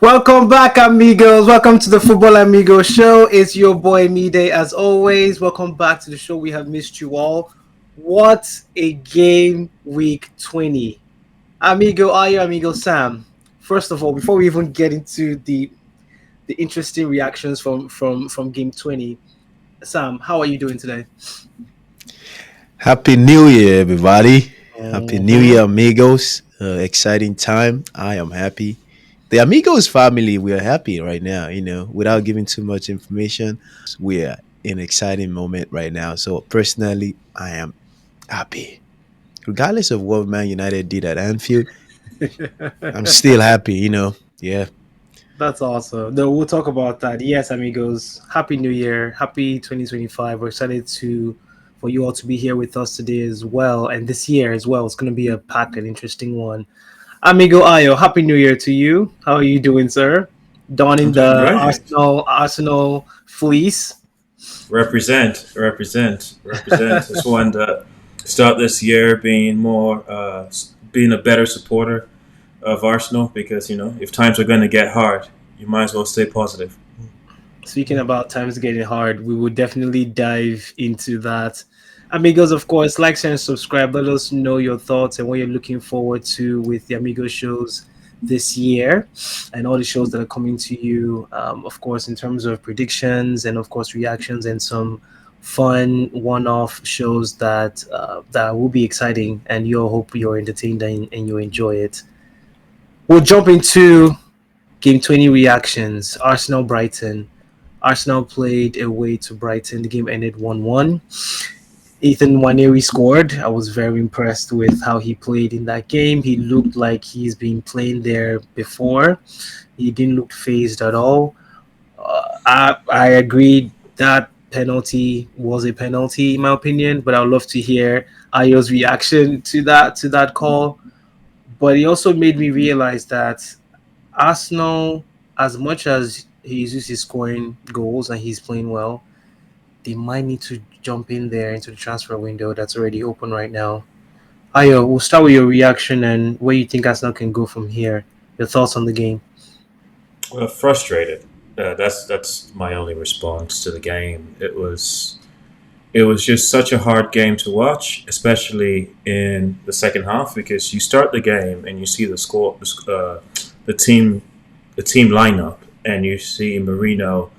Welcome back, amigos. Welcome to the Football Amigos Show. It's your boy Mide, as always. Welcome back to the show. We have missed you all. What a game, week 20. Amigo, are you amigo Sam? First of all, before we even get into the interesting reactions from game 20, Sam, how are you doing today? Happy New Year, everybody. Happy New Mhm. Year, amigos. Exciting time. I am happy. The Amigos family, we are happy right now, without giving too much information. We are in an exciting moment right now. So, personally, I am happy. Regardless of what Man United did at Anfield, I'm still happy. Yeah. That's awesome. No, we'll talk about that. Yes, amigos. Happy New Year. Happy 2025. We're excited to for you all to be here with us today as well. And this year as well. It's gonna be a packed and interesting one. Amigo Ayo, Happy New Year to you. How are you doing, sir? I'm Donning doing the great. Arsenal fleece. Represent. Just wanted to start this year being being a better supporter of Arsenal because if times are going to get hard, you might as well stay positive. Speaking about times getting hard, we will definitely dive into that. Amigos, of course, like, share, and subscribe. Let us know your thoughts and what you're looking forward to with the Amigos shows this year and all the shows that are coming to you. Of course, in terms of predictions and, of course, reactions and some fun one-off shows that will be exciting. And you hope you're entertained and you enjoy it. We'll jump into Game 20 reactions. Arsenal Brighton. Arsenal played away to Brighton. The game ended 1-1. Ethan Waneri scored. I was very impressed with how he played in that game. He looked like he's been playing there before. He didn't look phased at all. I agree that penalty was a penalty in my opinion, but I'd love to hear Ayo's reaction to that call. But it also made me realize that Arsenal, as much as he's used to scoring goals and he's playing well, they might need to jump in there into the transfer window that's already open right now. Ayo, we'll start with your reaction and where you think Arsenal can go from here. Your thoughts on the game. Frustrated. That's my only response to the game. It was just such a hard game to watch, especially in the second half, because you start the game and you see the score, the team, the team lineup, and you see Marino,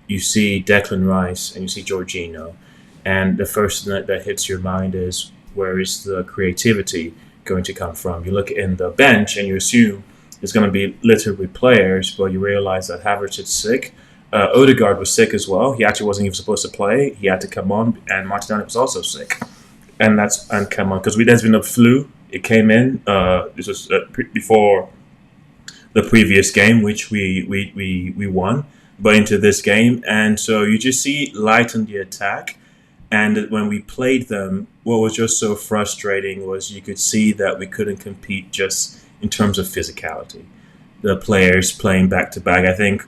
you see Declan Rice, and you see Jorginho, and the first thing that hits your mind is where is the creativity going to come from? You look in the bench and you assume it's going to be littered with players, but you realize that Havertz is sick. Odegaard was sick as well. He actually wasn't even supposed to play. He had to come on, and Martinelli was also sick. And come on because there's been a flu. It came in. This was before the previous game, which we won, but into this game, and so you just see light on the attack. And when we played them, what was just so frustrating was you could see that we couldn't compete just in terms of physicality. The players playing back to back. I think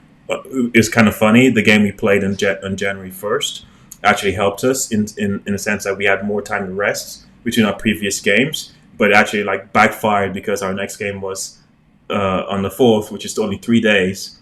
it's kind of funny. The game we played on January 1st actually helped us in the sense that we had more time to rest between our previous games, but actually like backfired because our next game was on the 4th, which is only 3 days,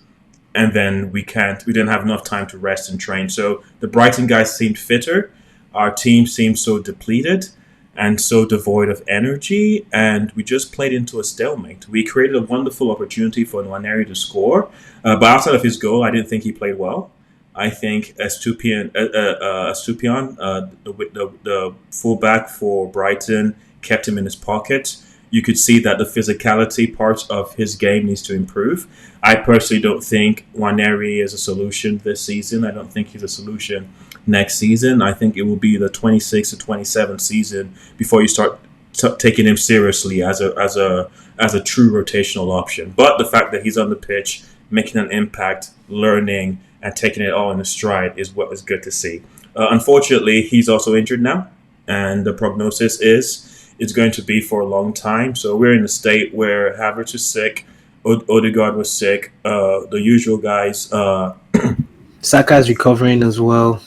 and then we didn't have enough time to rest and train. So the Brighton guys seemed fitter. Our team seemed so depleted and so devoid of energy, and we just played into a stalemate. We created a wonderful opportunity for Nwaneri to score, but outside of his goal, I didn't think he played well. I think Estupian, the fullback for Brighton, kept him in his pocket. You could see that the physicality part of his game needs to improve. I personally don't think Waneri is a solution this season. I don't think he's a solution next season. I think it will be the 26 to 27 season before you start taking him seriously as a true rotational option. But the fact that he's on the pitch, making an impact, learning, and taking it all in a stride is what is good to see. Unfortunately, he's also injured now, and the prognosis is it's going to be for a long time. So we're in a state where Havertz is sick, Odegaard was sick, the usual guys. Saka's recovering as well.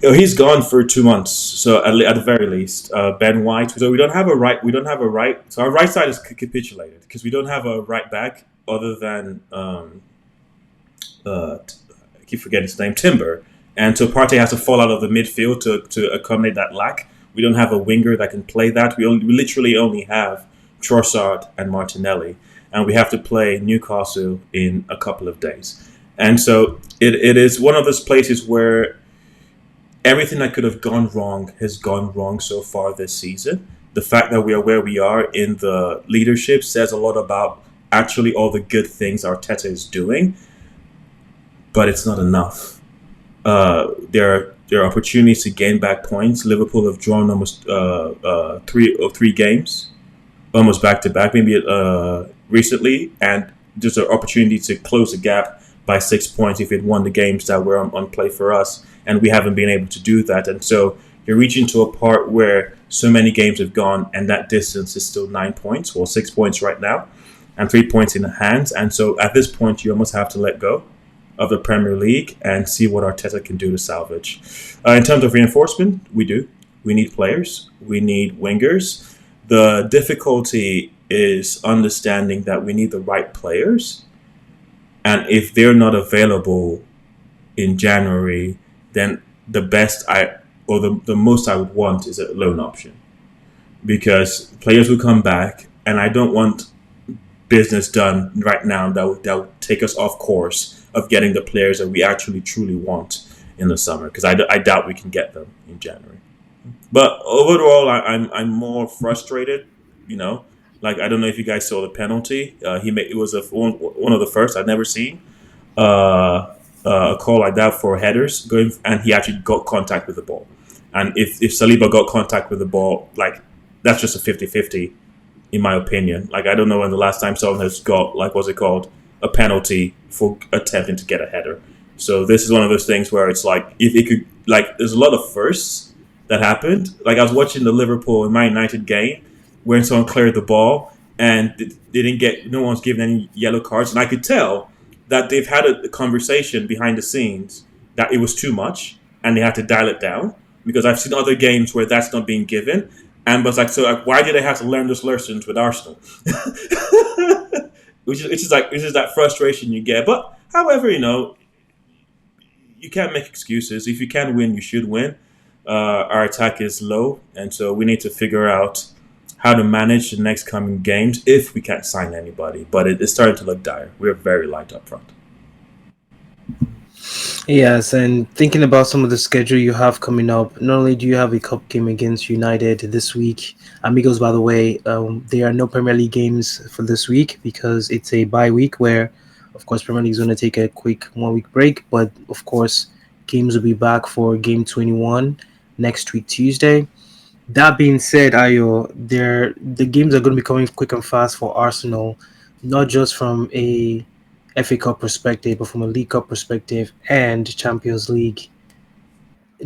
He's gone for 2 months, so at the very least, Ben White. So we don't have a right. We don't have a right. So our right side is capitulated because we don't have a right back other than I keep forgetting his name, Timber, and so Partey has to fall out of the midfield to accommodate that lack. We don't have a winger that can play that. We literally only have Trossard and Martinelli, and we have to play Newcastle in a couple of days. And so it is one of those places where everything that could have gone wrong has gone wrong so far this season. The fact that we are where we are in the leadership says a lot about actually all the good things Arteta is doing, but it's not enough. There are opportunities to gain back points. Liverpool have drawn almost three games, almost back to back, maybe recently, and there's an opportunity to close the gap by 6 points if it won the games that were on play for us, and we haven't been able to do that. And so you're reaching to a part where so many games have gone, and that distance is still 9 points, or 6 points right now, and 3 points in the hands. And so at this point, you almost have to let go of the Premier League and see what Arteta can do to salvage. In terms of reinforcement, we do. We need players. We need wingers. The difficulty is understanding that we need the right players. And if they're not available in January, then the best the most I would want is a loan option. Because players will come back, and I don't want business done right now that would take us off course of getting the players that we actually truly want in the summer, because I doubt we can get them in January. But overall, I'm more frustrated. You know, like I don't know if you guys saw the penalty. He made it was one of the first I'd never seen a call like that for headers going, and he actually got contact with the ball. And if Saliba got contact with the ball, like that's just a 50-50 in my opinion. Like I don't know when the last time someone has got like what's it called, a penalty for attempting to get a header. So this is one of those things where it's like if it could, like there's a lot of firsts that happened. Like I was watching the Liverpool and Man United game when someone cleared the ball and they didn't get, no one's given any yellow cards, and I could tell that they've had a conversation behind the scenes that it was too much and they had to dial it down, because I've seen other games where that's not being given. And was like, so like, why did they have to learn those lessons with Arsenal? which is that frustration you get. But however, you can't make excuses. If you can win, you should win. Our attack is low, and so we need to figure out how to manage the next coming games if we can't sign anybody. But it's starting to look dire. We're very light up front. Yes, and thinking about some of the schedule you have coming up, not only do you have a cup game against United this week, Amigos, by the way, there are no Premier League games for this week because it's a bye week where, of course, Premier League is going to take a quick 1 week break. But, of course, games will be back for game 21 next week, Tuesday. That being said, Ayo, the games are going to be coming quick and fast for Arsenal, not just from a FA Cup perspective, but from a League Cup perspective and Champions League.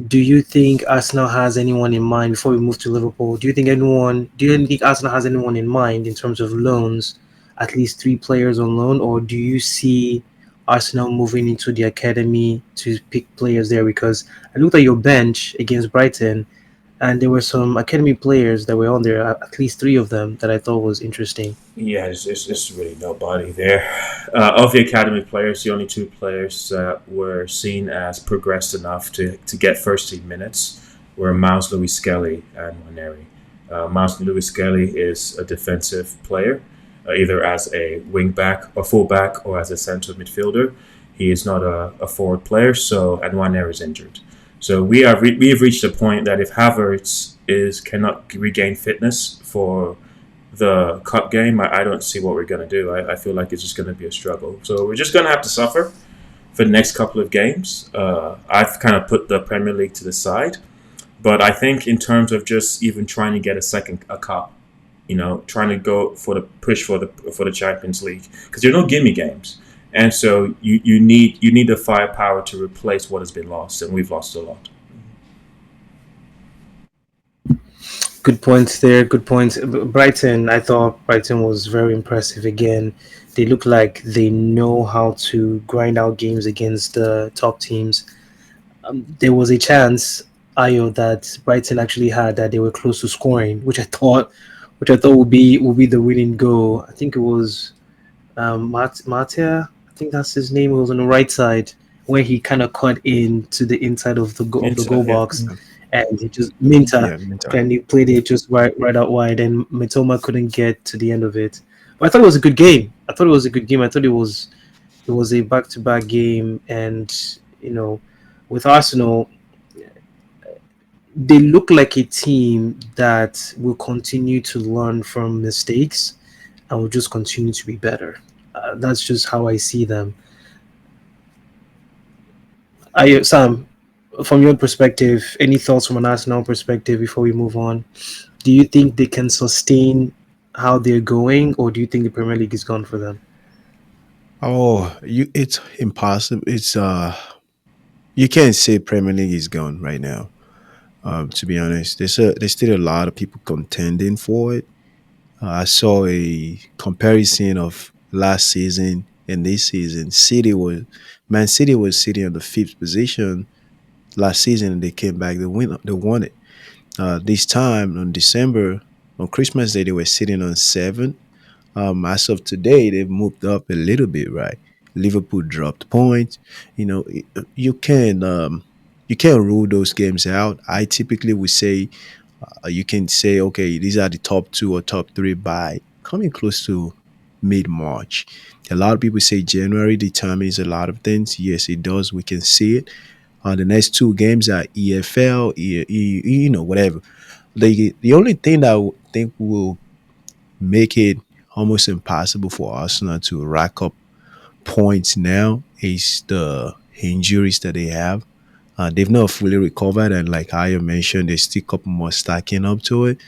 Do you think Arsenal has anyone in mind before we move to Liverpool? Do you think Arsenal has anyone in mind in terms of loans, at least 3 players on loan, or do you see Arsenal moving into the academy to pick players there? Because I looked at your bench against Brighton, and there were some academy players that were on there, at least 3 of them, that I thought was interesting. Yeah, it's really nobody there. Of the academy players, the only 2 players that were seen as progressed enough to get first team minutes were Miles Lewis Skelly and Waneri. Miles Lewis Skelly is a defensive player, either as a wing back or full back or as a central midfielder. He is not a forward player, and Waneri is injured. So we have reached a point that if Havertz cannot regain fitness for the cup game, I don't see what we're going to do. I feel like it's just going to be a struggle. So we're just going to have to suffer for the next couple of games. I've kind of put the Premier League to the side, but I think in terms of just even trying to get a cup, trying to go for the push for the Champions League, because there are no gimme games. And so you need the firepower to replace what has been lost, and we've lost a lot. Good points there. Good points. Brighton, I thought Brighton was very impressive again. They look like they know how to grind out games against the top teams. There was a chance, Ayo, that Brighton actually had that they were close to scoring, which I thought would be the winning goal. I think it was Martia. I I think that's his name. It was on the right side where he kind of cut in to the inside of the Minta, goal yeah. box, Yeah, and he just Minta, yeah, mental. and he played it just right out wide, and Mitoma couldn't get to the end of it. But I thought it was a good game. I thought it was a good game. I thought it was a back to back game, and you know, with Arsenal, they look like a team that will continue to learn from mistakes and will just continue to be better. That's just how I see them. Sam, from your perspective, any thoughts from an Arsenal perspective before we move on? Do you think they can sustain how they're going, or do you think the Premier League is gone for them? Oh, it's impossible. It's you can't say Premier League is gone right now. To be honest, there's still a lot of people contending for it. I saw a comparison of last season and this season. Man City was sitting on the fifth position last season, and they came back. They won it. This time on December, on Christmas Day, they were sitting on seven. As of today, they've moved up a little bit, right? Liverpool dropped points. You know, you can't rule those games out. I typically would say you can say, okay, these are the top two or top three by coming close to mid March. A lot of people say January determines a lot of things. Yes, it does. We can see it. The next two games are EFL, whatever. The only thing that I would think will make it almost impossible for Arsenal to rack up points now is the injuries that they have. They've not fully recovered, and like I mentioned, there's still a couple more stacking up to it.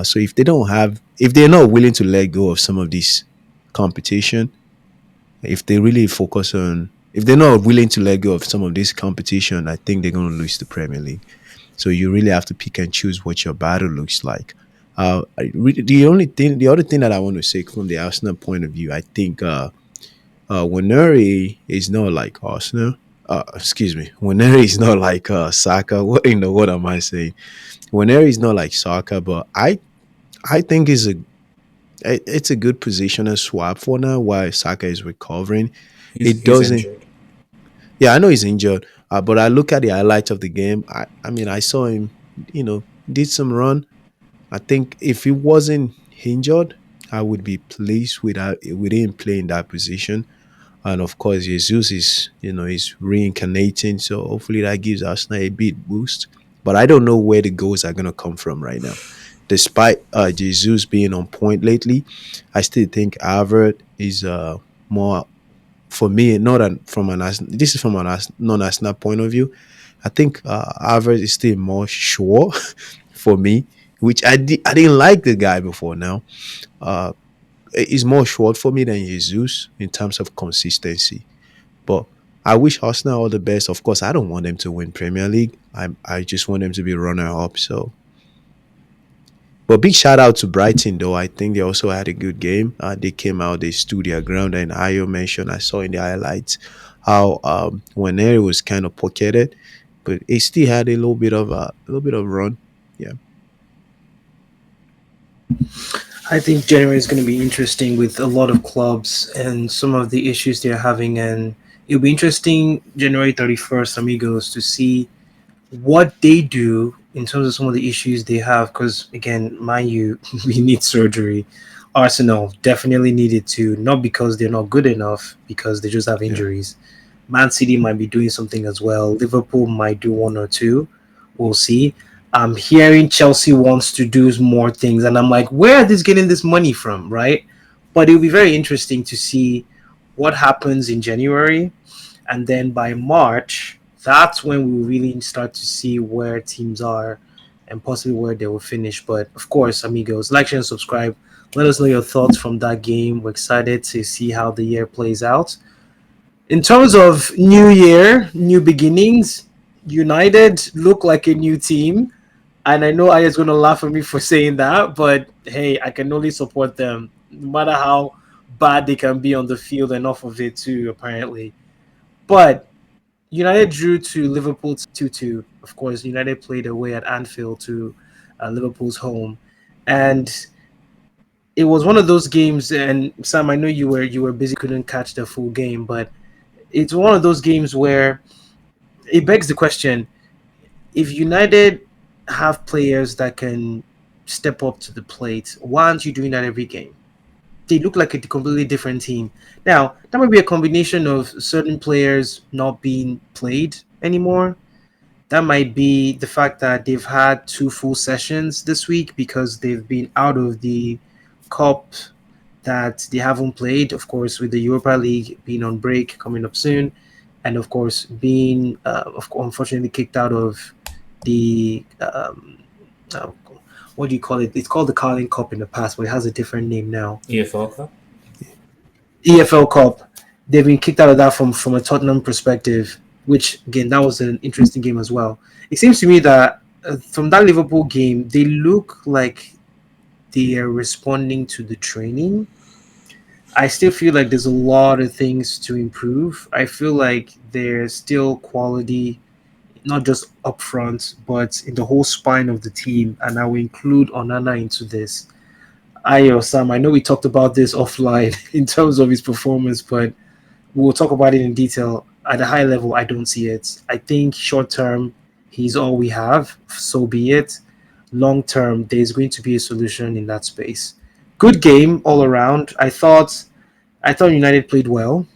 So if they're not willing to let go of some of this competition, if they really focus on, if they're not willing to let go of some of this competition, I think they're going to lose the Premier League. So you really have to pick and choose what your battle looks like. The other thing that I want to say from the Arsenal point of view, I think Waneri is not like Arsenal. Excuse me, Waneri is not like Saka. What am I saying? Waneri is not like Saka, but I think it's a good position to swap for now while Saka is recovering. It He's doesn't. injured. Yeah, I know he's injured, but I look at the highlights of the game. I mean, I saw him. Did some run. I think if he wasn't injured, I would be pleased with him playing that position. And of course, Jesus is reincarnating, so hopefully that gives Arsenal a bit boost. But I don't know where the goals are gonna come from right now. Despite Jesus being on point lately, I still think Harvard is more for me. Not an, from an this is from an non-Arsenal point of view. I think Harvard is still more sure for me, which I didn't like the guy before now. Uh, is more short for me than Jesus in terms of consistency. But I wish Arsenal all the best. Of course, I don't want them to win Premier League. I just want them to be runner up. So, but big shout out to Brighton though. I think they also had a good game. They came out, they stood their ground, and Ayo mentioned I saw in the highlights how Waneri was kind of pocketed, but he still had a little bit of run. Yeah, I think January is going to be interesting with a lot of clubs and some of the issues they're having, and it'll be interesting January 31st, amigos, to see what they do in terms of some of the issues they have. Because again, mind you, we need surgery. Arsenal definitely needed to, not because they're not good enough, because they just have yeah. injuries. Man City might be doing something as well. Liverpool might do one or two. We'll see. I'm hearing Chelsea wants to do more things, and I'm like, where are they getting this money from, right? But it'll be very interesting to see what happens in January, and then by March, that's when we will really start to see where teams are and possibly where they will finish. But of course, amigos, like, share, and subscribe. Let us know your thoughts from that game. We're excited to see how the year plays out. In terms of new year, new beginnings, United look like a new team. And I know Aya's going to laugh at me for saying that, but hey, I can only support them, no matter how bad they can be on the field and off of it too, apparently. But United drew to Liverpool 2-2. Of course, United played away at Anfield to Liverpool's home. And it was one of those games. And Sam, I know you were busy, couldn't catch the full game, but it's one of those games where it begs the question: if United have players that can step up to the plate, why aren't you doing that every game? They look like a completely different team. Now, that might be a combination of certain players not being played anymore. That might be the fact that they've had two full sessions this week because they've been out of the cup that they haven't played. Of course, with the Europa League being on break coming up soon, and of course being unfortunately kicked out of the uh, what do you call it? It's called the Carling Cup in the past, but it has a different name now. EFL Cup. EFL Cup. They've been kicked out of that from a Tottenham perspective, which again that was an interesting game as well. It seems to me that from that Liverpool game, they look like they are responding to the training. I still feel like there's a lot of things to improve. I feel like there's still quality, not just up front, but in the whole spine of the team. And I will include Onana into this. Ayo, Sam, I know we talked about this offline in terms of his performance, but we'll talk about it in detail. At a high level, I don't see it. I think short term, he's all we have. So be it. Long term, there's going to be a solution in that space. Good game all around. I thought United played well.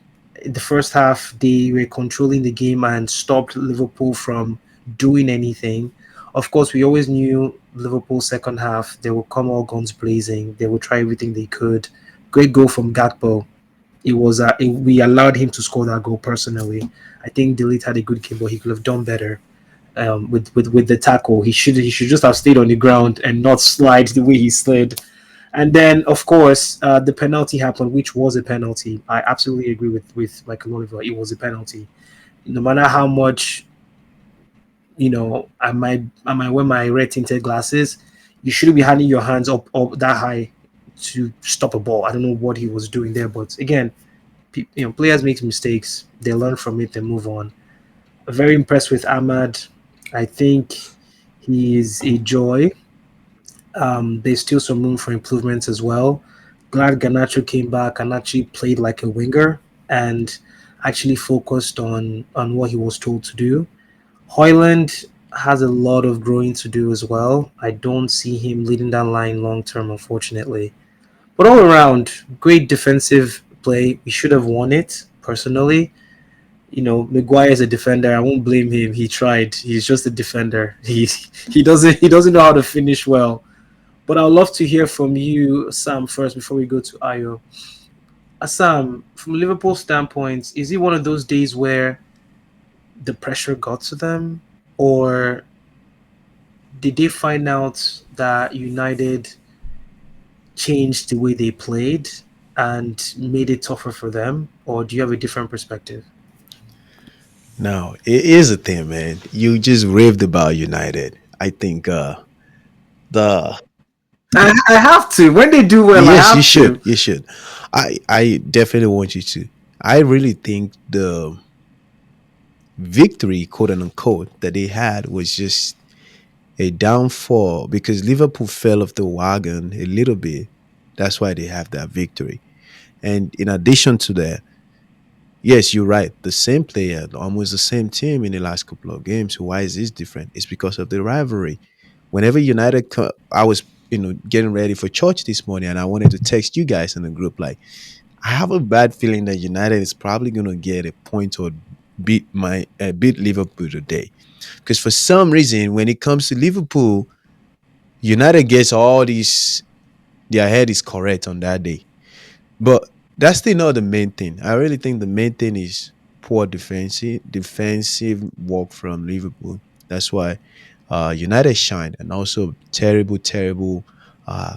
In the first half, they were controlling the game and stopped Liverpool from doing anything. Of course, we always knew Liverpool second half, they will come all guns blazing. They will try everything they could. Great goal from Gakpo. We allowed him to score that goal personally. I think Delete had a good game, but he could have done better with the tackle. He should just have stayed on the ground and not slide the way he slid. And then, of course, the penalty happened, which was a penalty. I absolutely agree with Michael Oliver. It was a penalty. No matter how much, I might wear my red tinted glasses, you shouldn't be handing your hands up that high to stop a ball. I don't know what he was doing there, but again, players make mistakes. They learn from it. They move on. Very impressed with Ahmad. I think he is a joy. There's still some room for improvements as well. Glad Ganacho came back and actually played like a winger and actually focused on what he was told to do. Hoyland has a lot of growing to do as well. I don't see him leading that line long term, unfortunately. But all around, great defensive play. We should have won it personally. Maguire is a defender. I won't blame him. He tried. He's just a defender. He doesn't know how to finish well. But I'd love to hear from you, Sam, first before we go to Ayo. Sam, from a Liverpool standpoint, is it one of those days where the pressure got to them, or did they find out that United changed the way they played and made it tougher for them, or do you have a different perspective? Now, it is a thing, man. You just raved about United. I think the I have to. When they do well, I yes, you have should. to. You should. I definitely want you to. I really think the victory, quote unquote, that they had was just a downfall because Liverpool fell off the wagon a little bit. That's why they have that victory. And in addition to that, yes, you're right. The same player, almost the same team in the last couple of games. Why is this different? It's because of the rivalry. Whenever I was, getting ready for church this morning, and I wanted to text you guys in the group, like, I have a bad feeling that United is probably going to get a point or beat Liverpool today, because for some reason, when it comes to Liverpool, United gets all these. Their head is correct on that day. But that's still not the main thing. I really think the main thing is poor defensive work from Liverpool. That's why United shined, and also terrible uh,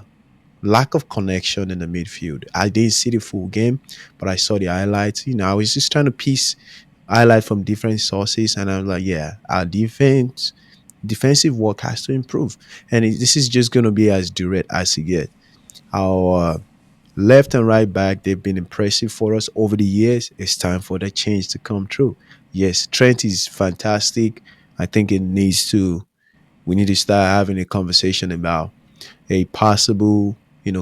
lack of connection in the midfield. I didn't see the full game, but I saw the highlights. I was just trying to piece highlight from different sources, and I'm like, yeah, our defensive work has to improve, and this is just going to be as direct as it gets. Our left and right back, they've been impressive for us over the years. It's time for that change to come true. Yes, Trent is fantastic. I think we need to start having a conversation about a possible.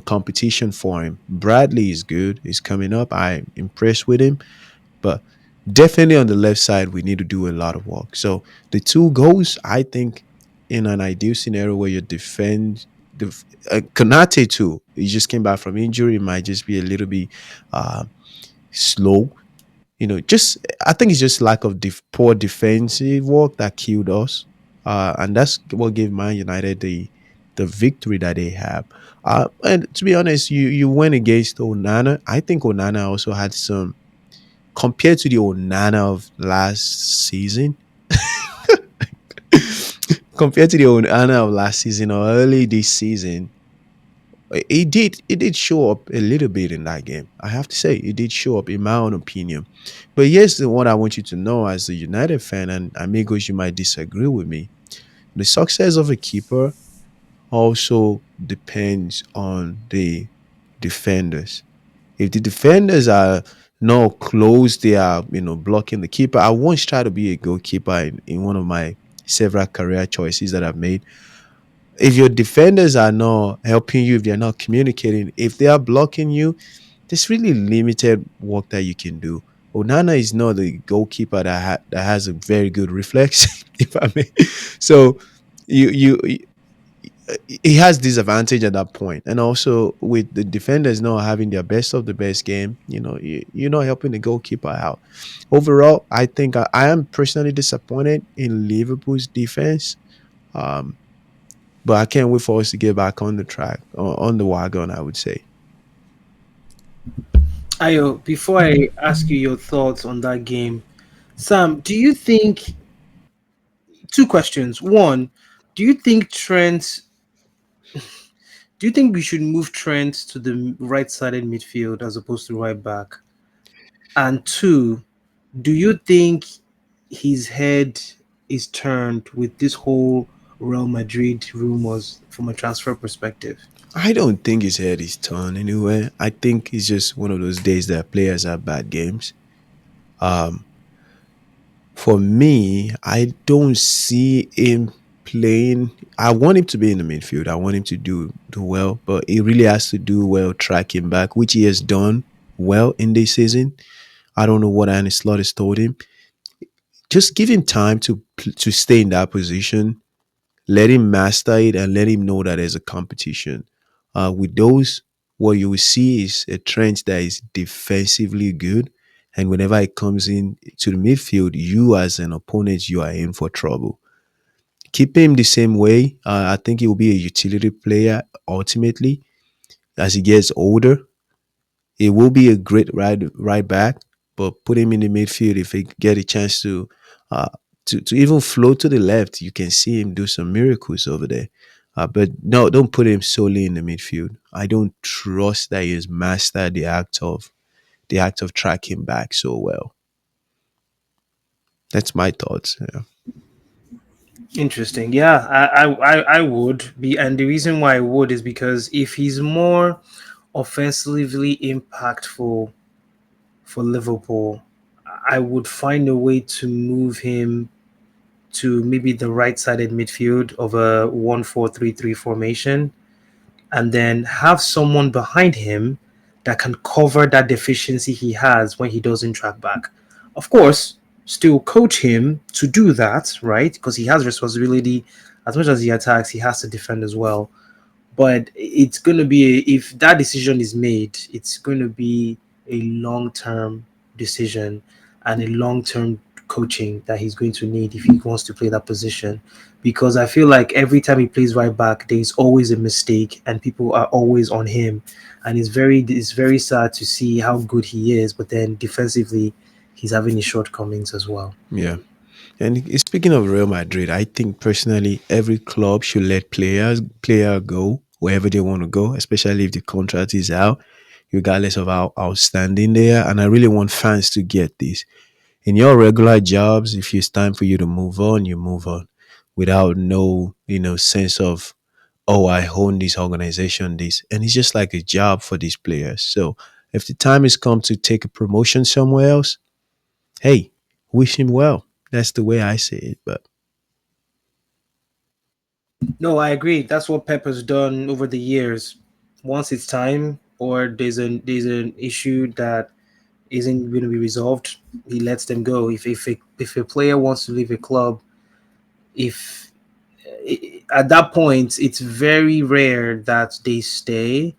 competition for him. Bradley is good. He's coming up. I'm impressed with him. But definitely on the left side, we need to do a lot of work. So the two goals, I think, in an ideal scenario where you defend the Konate too, he just came back from injury. It might just be a little bit uh, slow. Just I think it's just lack of poor defensive work that killed us, and that's what gave Man United the victory that they have. And to be honest, you went against Onana. I think Onana also had some compared to the Onana of last season. Compared to the Onana of last season or early this season, it did show up a little bit in that game. I have to say it did show up in my own opinion. But here's the one I want you to know as a United fan, and amigos, you might disagree with me. The success of a keeper also depends on the defenders. If the defenders are not close, they are blocking the keeper. I once tried to be a goalkeeper in one of my several career choices that I've made. If your defenders are not helping you, if they're not communicating, if they are blocking you, there's really limited work that you can do. Onana is not the goalkeeper that has a very good reflex, if I may. So you he has disadvantage at that point, and also with the defenders not having their best of the best game, you're not helping the goalkeeper out. Overall, I think I am personally disappointed in Liverpool's defense. Um, but I can't wait for us to get back on the track, on the wagon, I would say. Ayo, before I ask you your thoughts on that game, Sam, do you think two questions? One, do you think Trent do you think we should move Trent to the right-sided midfield as opposed to right back? And two, do you think his head is turned with this whole Real Madrid rumors from a transfer perspective? I don't think his head is turned anywhere. I think it's just one of those days that players have bad games. Um, for me, I don't see him playing. I want him to be in the midfield. I want him to do well, but he really has to do well tracking back, which he has done well in this season. I don't know what Annie Slot has told him. Just give him time to stay in that position. Let him master it and let him know that there's a competition. With those, what you will see is a trend that is defensively good. And whenever it comes in to the midfield, you as an opponent, you are in for trouble. Keep him the same way. I think he will be a utility player ultimately as he gets older. It will be a great right back, but put him in the midfield if he get a chance uh, to even float to the left. You can see him do some miracles over there. But no, don't put him solely in the midfield. I don't trust that he has mastered the act of tracking back so well. That's my thoughts. Yeah. Interesting. Yeah, I would be, and the reason why I would is because if he's more offensively impactful for Liverpool, I would find a way to move him to maybe the right-sided midfield of a 1-4-3-3 formation, and then have someone behind him that can cover that deficiency he has when he doesn't track back. Of course, still coach him to do that, right? Because he has responsibility. As much as he attacks, he has to defend as well. But it's going to be, if that decision is made, it's going to be a long term decision and a long term coaching that he's going to need if he wants to play that position. Because I feel like every time he plays right back, there's always a mistake and people are always on him. And it's very sad to see how good he is, but then defensively, he's having his shortcomings as well. Yeah. And speaking of Real Madrid, I think personally every club should let player go wherever they want to go, especially if the contract is out, regardless of how outstanding they are. And I really want fans to get this. In your regular jobs, if it's time for you to move on, you move on without no, sense of, oh, I own this organization, this. And it's just like a job for these players. So if the time has come to take a promotion somewhere else, hey, wish him well. That's the way I see it. But No, I agree. That's what Pep has done over the years. once it's time, or there's an issue that isn't going to be resolved, he lets them go. If a player wants to leave a club, if at that point it's very rare that they stay,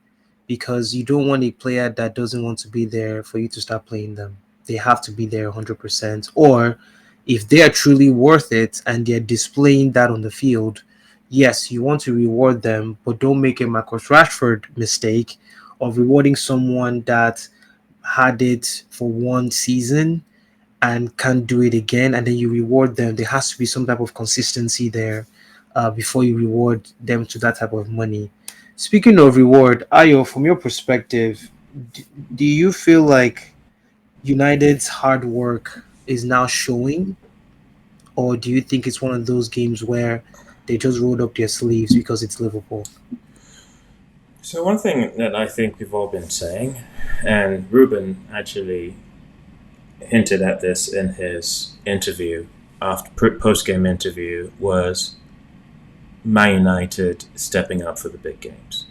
because you don't want a player that doesn't want to be there for you to start playing them. They have to be there 100%. Or if they are truly worth it and they're displaying that on the field, yes, you want to reward them, but don't make a Marcus Rashford mistake of rewarding someone that had it for one season and can't do it again, and then you reward them. There has to be some type of consistency there before you reward them to that type of money. Speaking of reward, Ayo, from your perspective, do you feel like United's hard work is now showing, or do you think it's one of those games where they just rolled up their sleeves because it's Liverpool? So one thing that I think we've all been saying, and Ruben actually hinted at this in his interview, after post game interview, was Man United stepping up for the big games.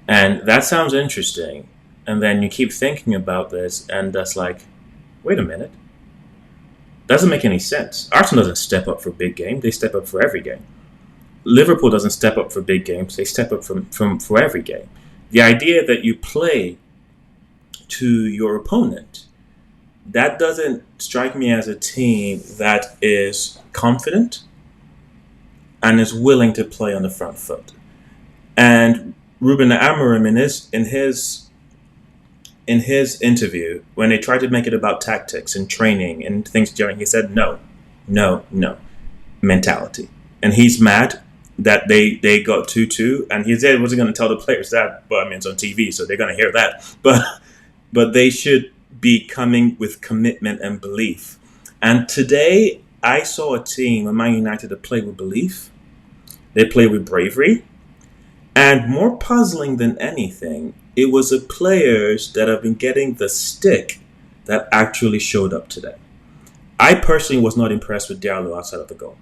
And that sounds interesting. And then you keep thinking about this, and that's like, wait a minute. Doesn't make any sense. Arsenal doesn't step up for big game, they step up for every game. Liverpool doesn't step up for big games, they step up for every game. The idea that you play to your opponent, that doesn't strike me as a team that is confident and is willing to play on the front foot. And Ruben Amorim in his interview, when they tried to make it about tactics and training and things, he said no mentality. And he's mad that they got 2-2, and he said he wasn't going to tell the players that, but I mean it's on TV, so they're going to hear that. But they should be coming with commitment and belief. And today I saw a team, a Man United, that play with belief. They play with bravery. And more puzzling than anything, it was the players that have been getting the stick that actually showed up today. I personally was not impressed with Diallo outside of the goal.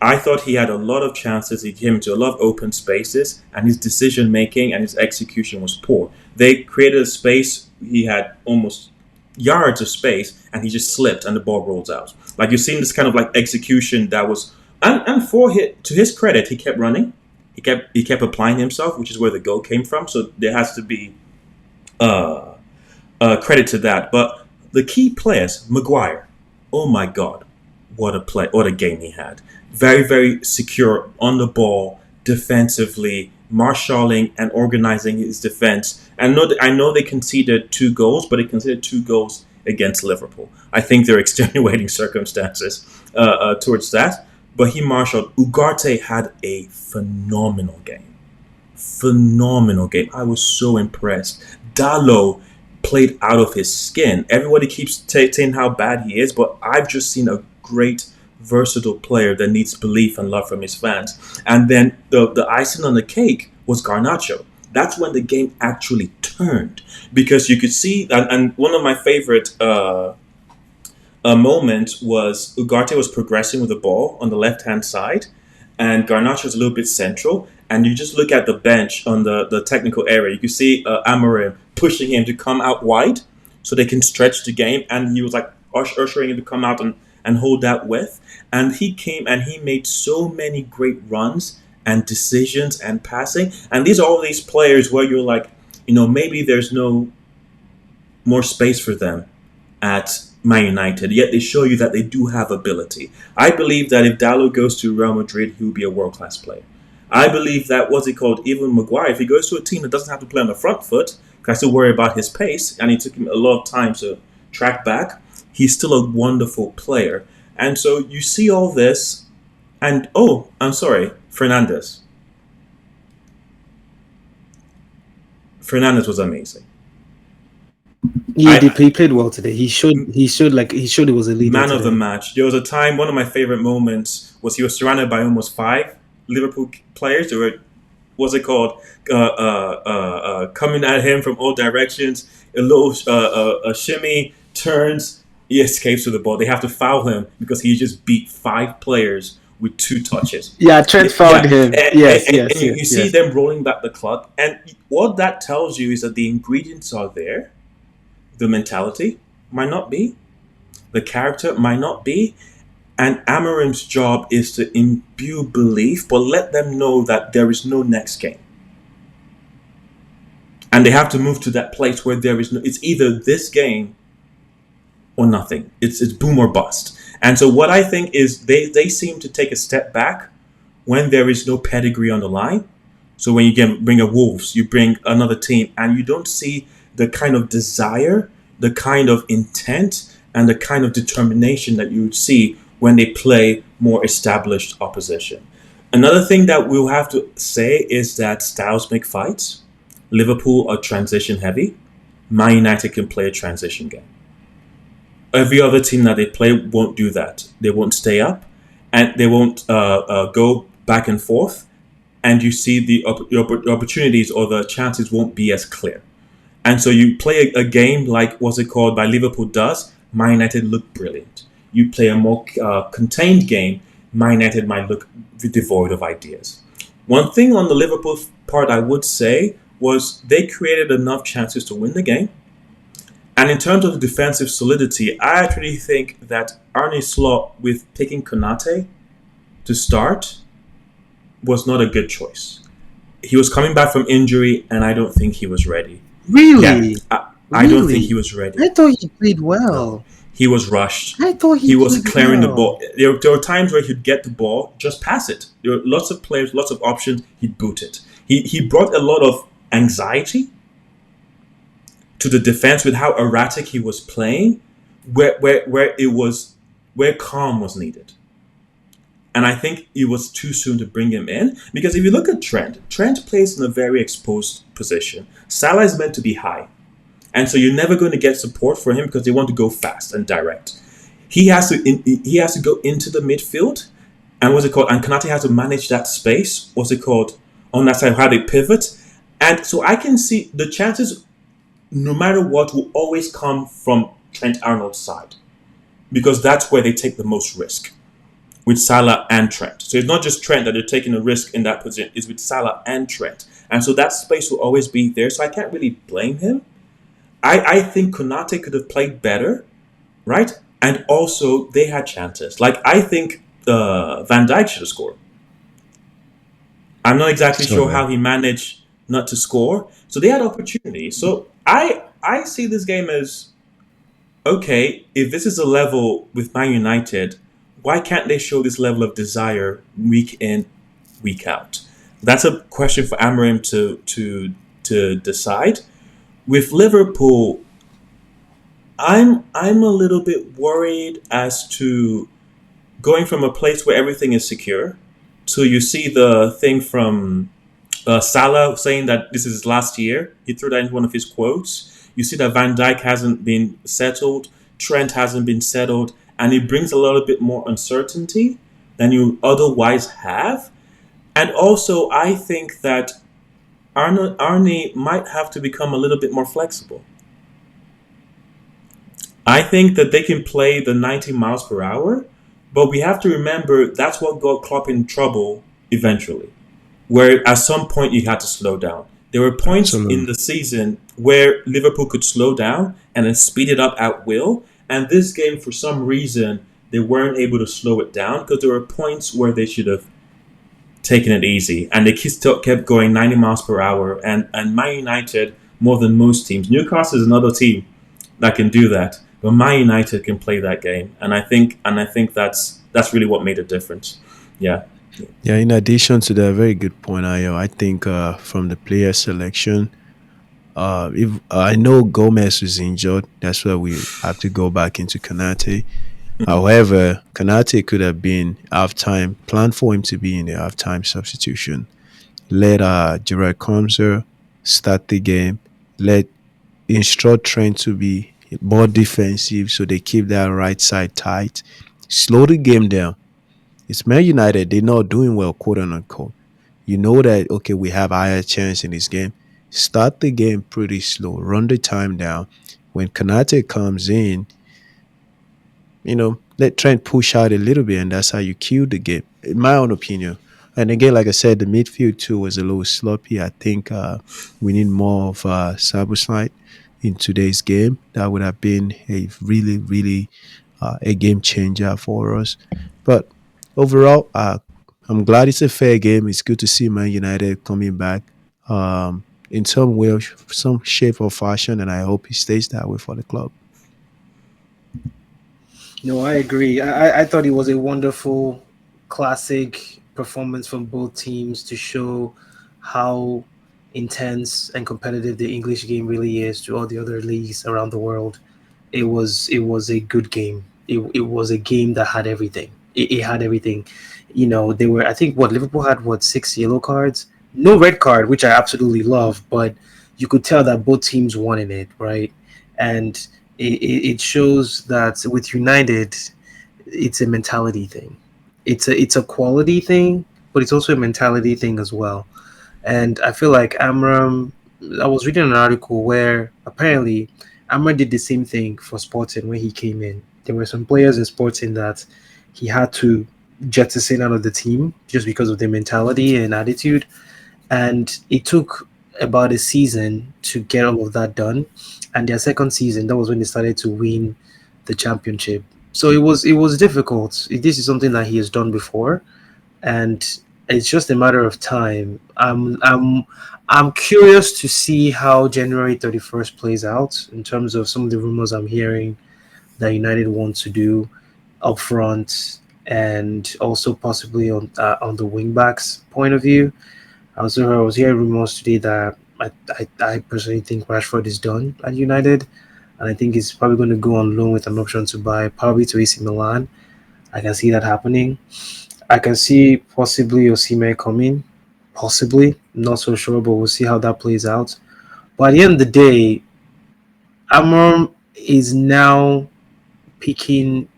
I thought he had a lot of chances. He came into a lot of open spaces, and his decision making and his execution was poor. They created a space. He had almost yards of space, and he just slipped, and the ball rolls out. Like, you've seen this kind of like execution that was, and to his credit, he kept running. He kept applying himself, which is where the goal came from. So there has to be credit to that. But the key players, Maguire, oh my God, what a game he had. Very, very secure on the ball, defensively, marshalling and organizing his defense. And I know they conceded 2 goals, but they conceded 2 goals against Liverpool. I think there are extenuating circumstances towards that. But he marshaled. Ugarte had a phenomenal game. Phenomenal game. I was so impressed. Dalot played out of his skin. Everybody keeps saying how bad he is, but I've just seen a great, versatile player that needs belief and love from his fans. And then the icing on the cake was Garnacho. That's when the game actually turned. Because you could see, and one of my favorite moment was Ugarte was progressing with the ball on the left-hand side, and Garnacho was a little bit central. And you just look at the bench on the technical area, you can see Amorim pushing him to come out wide so they can stretch the game. And he was like ushering him to come out and hold that width. And he came and he made so many great runs and decisions and passing. And these are all these players where you're like, maybe there's no more space for them at Man United, yet they show you that they do have ability. I believe that if Dalot goes to Real Madrid, he will be a world-class player. I believe that, even Maguire, if he goes to a team that doesn't have to play on the front foot, because I still worry about his pace, and it took him a lot of time to track back, he's still a wonderful player. And so you see all this, and I'm sorry, Fernandes. Fernandes was amazing. He played well today. He showed he was a leader. Man of the match. There was a time, one of my favorite moments was he was surrounded by almost 5 Liverpool players. They were, coming at him from all directions. A little a shimmy, turns, he escapes with the ball. They have to foul him because he just beat 5 players with 2 touches. Yeah, Trent found Yeah, him. Yes, and yes, you yes, see yes. them rolling back the clock, and what that tells you is that the ingredients are there. The mentality might not be, the character might not be, and Amarim's job is to imbue belief, but let them know that there is no next game. And they have to move to that place where there is no, it's either this game or nothing. It's boom or bust. And so what I think is they seem to take a step back when there is no pedigree on the line. So when you get bring a Wolves, you bring another team, and you don't see the kind of desire, the kind of intent, and the kind of determination that you would see when they play more established opposition. Another thing that we'll have to say is that styles make fights. Liverpool are transition heavy. Man United can play a transition game. Every other team that they play won't do that. They won't stay up, and they won't go back and forth. And you see the opportunities or the chances won't be as clear. And so you play a game like what's it called by Liverpool does. Man United look brilliant. You play a more contained game. Man United might look devoid of ideas. One thing on the Liverpool part I would say was they created enough chances to win the game. And in terms of defensive solidity, I actually think that Arne Slot with picking Konate to start was not a good choice. He was coming back from injury, and I don't think he was ready. Yeah, Really? I don't think he Really? was ready. I thought he played No, well. he was rushed. I thought he He was played clearing the well. ball. There were times where he'd get the ball, just pass it. There were lots of players, lots of options. He'd boot it. He brought a lot of anxiety to the defense with how erratic he was playing, where it was where calm was needed. And I think it was too soon to bring him in because if you look at Trent plays in a very exposed position. Salah is meant to be high, and so you're never going to get support for him because they want to go fast and direct. He has to go into the midfield, and what's it called? And Kanate has to manage that space. What's it called on that side? How they pivot, and so I can see the chances, no matter what, will always come from Trent Arnold's side because that's where they take the most risk with Salah and Trent. So it's not just Trent that they're taking a risk in that position, it's with Salah and Trent. And so that space will always be there. So I can't really blame him. I think Konate could have played better, right? And also they had chances. Like I think Van Dijk should have scored. I'm not exactly So sure how he managed not to score. So they had opportunities. So I see this game as okay, if this is a level with Man United, why can't they show this level of desire week in, week out? That's a question for Amorim to decide. With Liverpool, I'm a little bit worried as to going from a place where everything is secure to you see the thing from Salah saying that this is his last year. He threw that in one of his quotes. You see that Van Dijk hasn't been settled, Trent hasn't been settled, and it brings a little bit more uncertainty than you otherwise have. And also, I think that Arne might have to become a little bit more flexible. I think that they can play the 90 miles per hour, but we have to remember that's what got Klopp in trouble eventually, where at some point you had to slow down. There were points in absolutely. the season where Liverpool could slow down and then speed it up at will. And this game, for some reason, they weren't able to slow it down because there were points where they should have taken it easy. And they still kept going 90 miles per hour. And Man United, more than most teams, Newcastle is another team that can do that. But Man United can play that game. And I think that's really what made a difference. Yeah. Yeah, in addition to that, very good point, Ayo. I think from the player selection, if I know Gomez is injured, that's why we have to go back into Kanate. However, Kanate could have been halftime, planned for him to be in the halftime substitution. Let Gerard Comser start the game. Let instruct Trent to be more defensive so they keep that right side tight. Slow the game down. It's Man United. They're not doing well, quote unquote. You know that, okay, we have higher chance in this game. Start the game pretty slow. Run the time down. When Kanate comes in, let Trent push out a little bit, and that's how you kill the game, in my own opinion. And again, like I said, the midfield too was a little sloppy. I think we need more of Sabuslight in today's game. That would have been a really, really a game changer for us. But overall, I'm glad it's a fair game. It's good to see Man United coming back in some way, some shape or fashion, and I hope he stays that way for the club. No, I agree. I thought it was a wonderful, classic performance from both teams to show how intense and competitive the English game really is to all the other leagues around the world. It was a good game. It was a game that had everything. It had everything. They were, I think, what Liverpool had, what, six yellow cards, no red card, which I absolutely love, but you could tell that both teams wanted it, right? And it shows that with United, it's a mentality thing. It's a quality thing, but it's also a mentality thing as well. And I feel like Amram. I was reading an article where apparently Amram did the same thing for Sporting when he came in. There were some players in Sporting that he had to jettison out of the team just because of their mentality and attitude, and it took about a season to get all of that done. And their second season, that was when they started to win the championship. So it was difficult. This is something that he has done before, and it's just a matter of time. I'm curious to see how January 31st plays out in terms of some of the rumors I'm hearing that United want to do up front and also possibly on the wing backs point of view. I was hearing rumors today that I personally think Rashford is done at United, and I think he's probably going to go on loan with an option to buy probably to AC Milan. I can see that happening. I can see possibly Osimhen coming, possibly not so sure, but we'll see how that plays out. But at the end of the day, Amram is now picking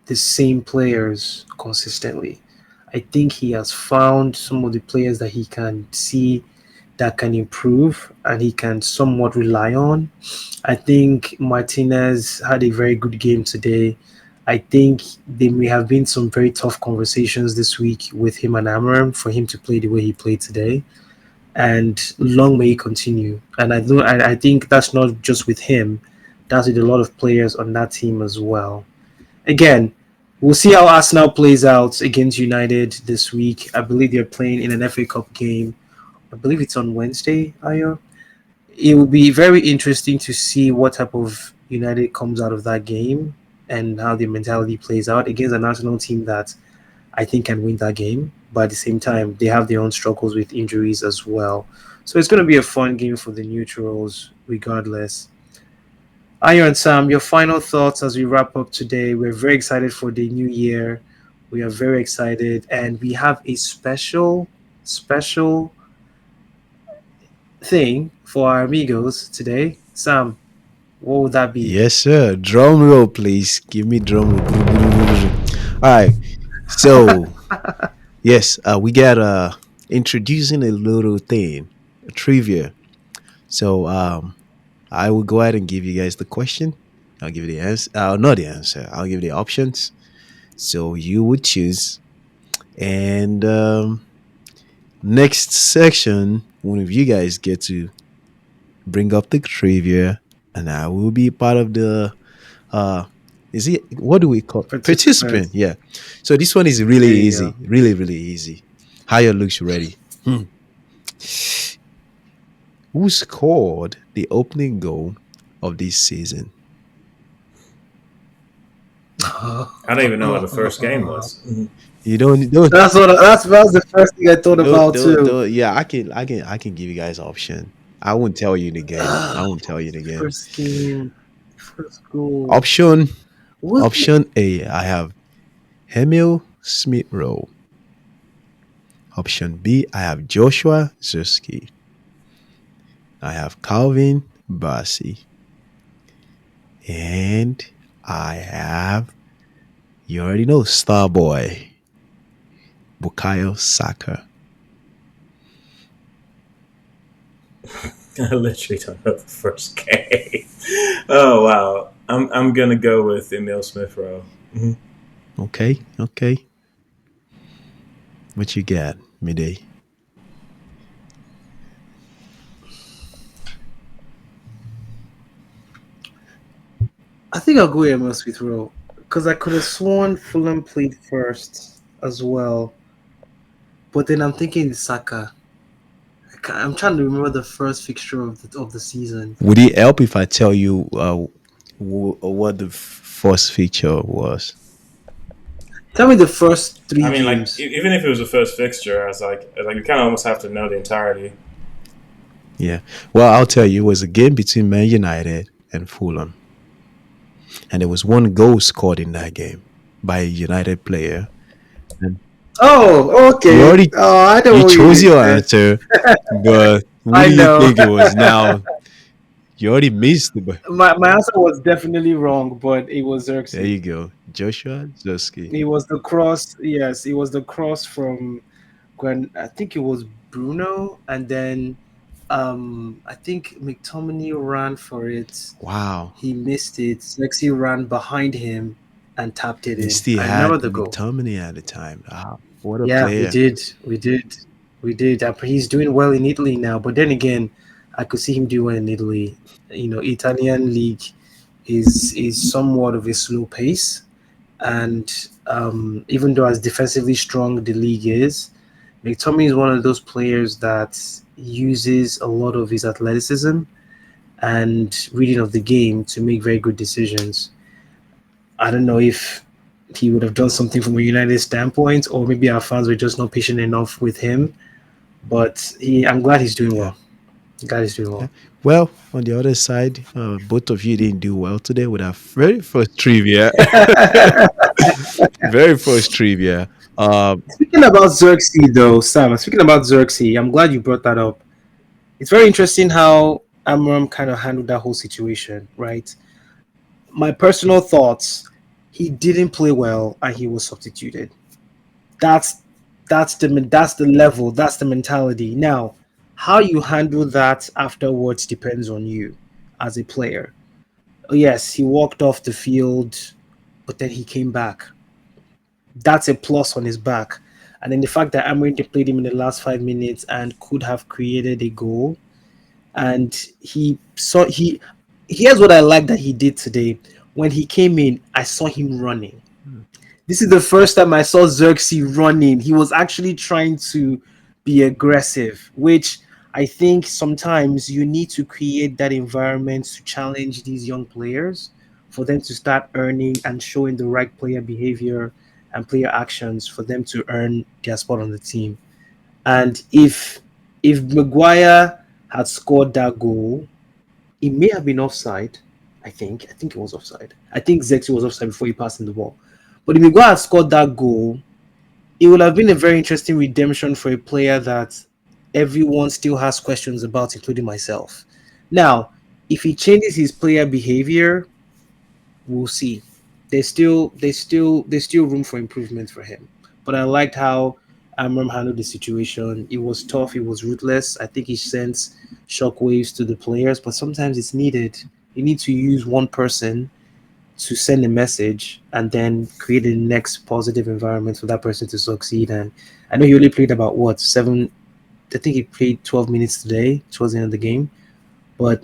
the same players consistently. I think he has found some of the players that he can see that can improve and he can somewhat rely on. I think Martinez had a very good game today. I think there may have been some very tough conversations this week with him and Amarim for him to play the way he played today. And long may he continue. And I think that's not just with him, that's with a lot of players on that team as well. Again, we'll see how Arsenal plays out against United this week. I believe they're playing in an FA Cup game. I believe it's on Wednesday, Ayo. It will be very interesting to see what type of United comes out of that game and how the mentality plays out against a national team that I think can win that game. But at the same time, they have their own struggles with injuries as well. So it's going to be a fun game for the neutrals, regardless. Ayo and Sam, your final thoughts as we wrap up today. We're very excited for the new year. We are very excited, and we have a special thing for our amigos today. Sam, what would that be? Yes, sir. Drum roll, please. Give me drum roll. All right. So, yes, we got introducing a little thing, a trivia. So, I will go ahead and give you guys the question. I'll give you the answer. Not the answer. I'll give you the options. So you would choose. And next section, one of you guys get to bring up the trivia, and I will be part of the is it, what do we call, participant? Participants. Yeah. So this one is really There you easy, go. really, really easy. Higher looks ready. Who scored the opening goal of this season? I don't even know what the first game was. You don't That's the first thing I thought about too. don't. Yeah, I can give you guys option. I won't tell you the game. I won't tell you the game. First game, first goal. Option Was it? option A, I have Emil Smith Rowe. Option B, I have Joshua Zuski. I have Calvin Bassi. And I have, you already know, Starboy, Bukayo Saka. I literally don't know the first game. Oh wow, I'm gonna go with Emil Smith Rowe. Mhm. Okay, okay. What you got, midday? I think I'll go Amos with Rowe because I could have sworn Fulham played first as well, but then I'm thinking Saka. I'm trying to remember the first fixture of the season. Would it help if I tell you what the first feature was? Tell me the first I three mean, like games. even if it was the first fixture, I was like you kind of almost have to know the entirety. Yeah. Well, I'll tell you, it was a game between Man United and Fulham, and there was one goal scored in that game by a United player. And Oh, you okay. already Oh, I know you what you chose did, your man. answer, but who I do you know. think it was now? You already missed it, but My answer was definitely wrong, but it was there Xerxes. you go. Joshua Zoski. It was the cross. Yes, it was the cross from Gwen. I think it was Bruno, and then I think McTominay ran for it. Wow. He missed it. Sexy ran behind him and tapped it We in. still I remember had the goal. McTominay at the time. Ah, what a Yeah, we player. did. We did. We did. He's doing well in Italy now. But then again, I could see him do well in Italy. Italian league is somewhat of a slow pace, and even though as defensively strong the league is, McTominay is one of those players that uses a lot of his athleticism and reading of the game to make very good decisions. I don't know if he would have done something from a United standpoint, or maybe our fans were just not patient enough with him. But I'm glad he's doing Yeah. well. Glad he's doing Yeah. well. Well, on the other side, both of you didn't do well today with our very first trivia. Very first trivia. Speaking about Xerxes, though, Sam, speaking about Xerxes, I'm glad you brought that up. It's very interesting how Amram kind of handled that whole situation, right? My personal thoughts, he didn't play well and he was substituted. That's that's the level, that's the mentality. Now, how you handle that afterwards depends on you as a player. Yes, he walked off the field, but then he came back. That's a plus on his back. And then the fact that Amorim played him in the last 5 minutes and could have created a goal, and he saw he here's what I like that he did today. When he came in, I saw him running. This is the first time I saw Xerxes running. He was actually trying to be aggressive, which I think sometimes you need to create that environment to challenge these young players for them to start earning and showing the right player behavior and player actions for them to earn their spot on the team. And if Maguire had scored that goal, it may have been offside. I think it was offside. I think Zexi was offside before he passed in the ball. But if Maguire had scored that goal, it would have been a very interesting redemption for a player that everyone still has questions about, including myself. Now, if he changes his player behavior, we'll see. There's still room for improvement for him. But I liked how Amram handled the situation. It was tough. It was ruthless. I think he sent shockwaves to the players, but sometimes it's needed. You need to use one person to send a message and then create the next positive environment for that person to succeed. And I know he only played about what 7. I think he played 12 minutes today towards the end of the game, but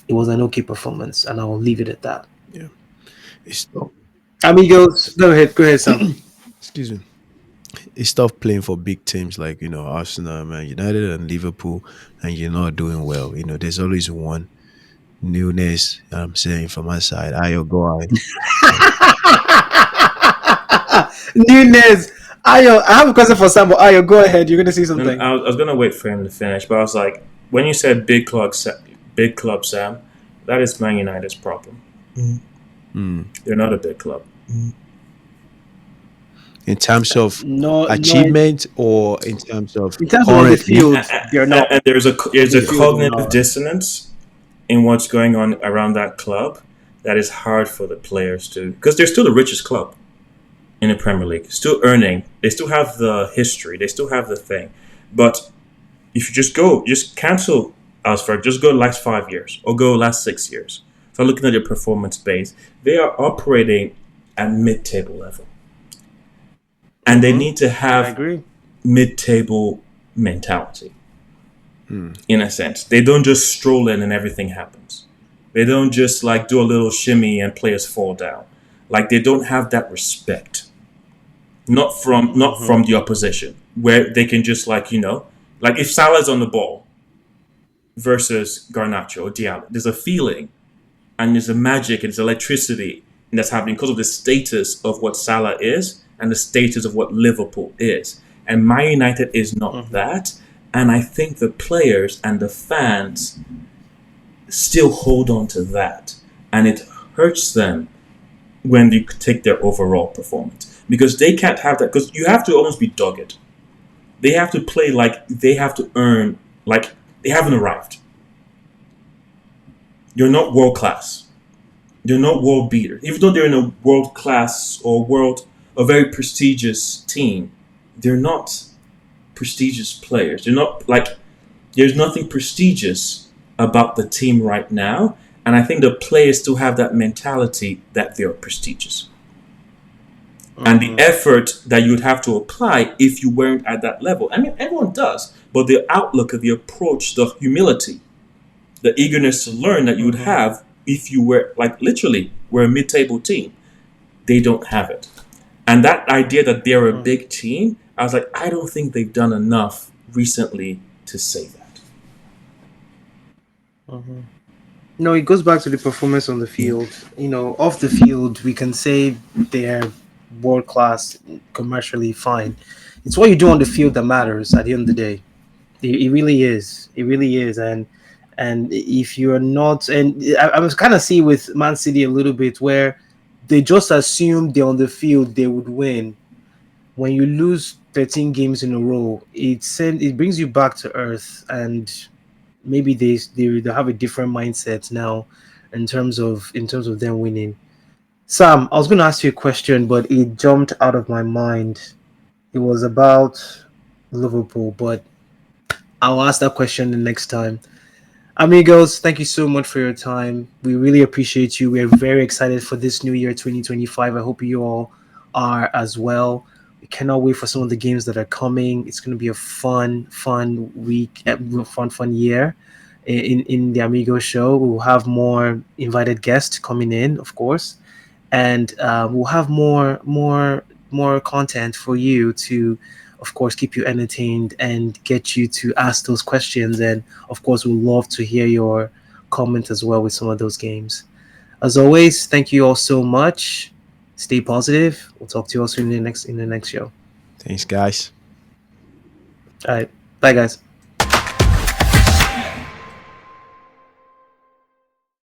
it was an okay performance, and I'll leave it at that. Yeah. It's tough. Amigos, go ahead, Sam. Excuse me. It's tough playing for big teams like Arsenal, Man United, and Liverpool, and you're not doing well. There's always one newness. I'm saying from my side, Ayo, go ahead. Nunes, Ayo, I have a question for Sam. But Ayo, go ahead. You're gonna say And something. I was gonna wait for him to finish, but I was like, when you said big club Sam, that is Man United's problem. Mm. They're not a big club. In terms of No, no. achievement or in terms of In terms of on the currently, field, they're not. And On there's the a field, they're cognitive not. dissonance in what's going on around that club that is hard for the players to, because they're still the richest club in the Premier League, still earning. They still have the history. They still have the thing. But if you just cancel Augsburg, just go last 5 years or go last 6 years. So looking at your performance base, they are operating at mid-table level. and they need to I have agree. mid-table mentality in a sense. They don't just stroll in and everything happens. They don't just like do a little shimmy and players fall down. Like they don't have that respect, not from the opposition, where they can just like if Salah's on the ball versus Garnacho or Diallo, there's a feeling and there's a magic and there's electricity and that's happening because of the status of what Salah is and the status of what Liverpool is. And Man United is not that. And I think the players and the fans still hold on to that. And it hurts them when you take their overall performance. Because they can't have that. Because you have to almost be dogged. They have to play like they have to earn, like they haven't arrived. You're not world class. You're not world beater. Even though they're in a world class or a very prestigious team, they're not prestigious players. They're not like there's nothing prestigious about the team right now. And I think the players still have that mentality that they're prestigious. And the effort that you'd have to apply if you weren't at that level. I mean, everyone does, but the outlook, the approach, the humility, the eagerness to learn that you would have if you were like literally were a mid-table team, they don't have it. And that idea that they're a big team, I was like, I don't think they've done enough recently to say that. No, it goes back to the performance on the Yeah. field. Off the field, we can say they're world class, commercially fine. It's what you do on the field that matters at the end of the day. It really is. It really is. And if you're not, and I was kind of see with Man City a little bit where they just assumed they're on the field they would win. When you lose 13 games in a row, it brings you back to earth, and maybe they have a different mindset now in terms of them winning. Sam, I was going to ask you a question, but it jumped out of my mind. It was about Liverpool, but I'll ask that question the next time. Amigos, thank you so much for your time. We really appreciate you. We're very excited for this new year 2025. I hope you all are as well. We cannot wait for some of the games that are coming. It's going to be a fun week, fun year in the Amigo show. We'll have more invited guests coming in, of course, and we'll have more content for you to, of course, keep you entertained and get you to ask those questions. And of course, we'd love to hear your comment as well with some of those games. As always, thank you all so much. Stay positive. We'll talk to you also in the next show. Thanks, guys. All right, bye guys.